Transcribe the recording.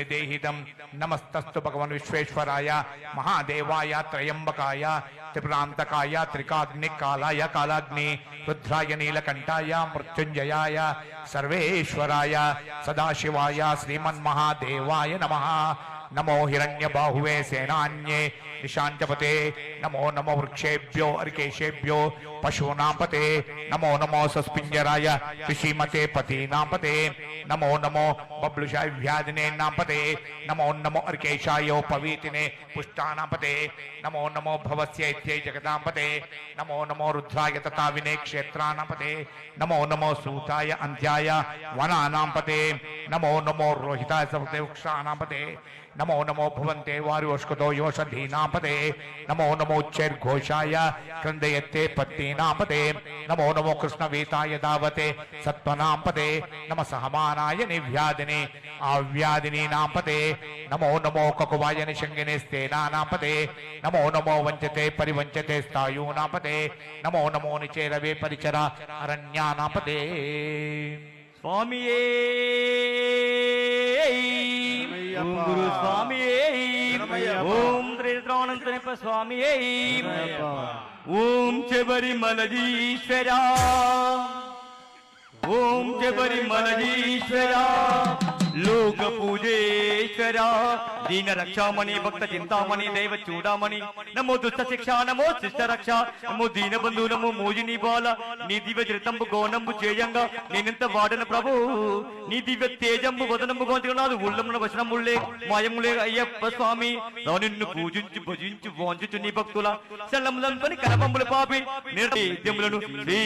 निदेहिदं नमस्तस्तु भगवन् विश्वेश्वराय महादेवाय त्रयंबकाय त्रिपुरांतकाय त्रिकाग्निकालाय कालाग्नि रुद्राय नीलकंठाय मृत्युंजयाय सर्वेश्वराय सदाशिवाय श्रीमन्महादेवाय नमः। नमो हिरण्यबाहुवे सेनान्ये निशांतपते नमो नमो वृक्षेभ्यो अर्केशेभ्यो पशूनां पते नमो नमो सस्पिंजराय ऋषिमते पतीनां पते नमो नमो बब्लुषाय व्याधिने नापते नमो नमो अर्केशाय पवीतिने पुष्टानां पते नमो नमो भवस्य इत्यै जगतां पते नमो नमो रुद्राय तथा विने क्षेत्राणां पते नमो नमो सूताय अन्त्याय वनानां पते नमो नमो रोहिताय समते वृक्षाणां पते नमो नमो भुवन्ते वार्योष्कतो योषधीनां पते नमो नमो उच्चैर्घोषाय क्रन्दयते पत्नीनां पते नमो नमो कृष्णवीताय धावते सत्त्वनां पते नमः सहमानाय निव्यादिने आव्यादिनीनां पते नमो नमो ककुवाय निषङ्गिने स्तेनानां पते नमो नमो वञ्चते परिवञ्चते स्थायूनां पते नमो नमो निचेरवे परिचरा अरण्यानां पते। स्वामिये गुरु स्वामिये ओम त्रिनेत्रानंतनेप स्वामिये ओम शबरिमलजीश्वरा ओम शबरिमलजीश्वरा लोक पूजेश्वरा दीन रक्षामणि भक्त चिंतामणि दैव चूड़ामणि नमो दुष्ट शिक्षा नमो शिष्ट रक्षा नमो दीन बंधु नमो मोजिनी बाल नी दिव्य चरितंबु गौनंबु చేయంగా నేనెంత వాడన ప్రభు నీ దివ్య తేజంబు వదనంబు గోంతినాదు ఉల్లమున వచనములే మాయములే అయ్యప్ప స్వామి నిన్ను పూజించి భజించి వాంచుచు నీ భక్తుల శల్లములంపని కలపంబుల పాపి నిర్దేములను శ్రీ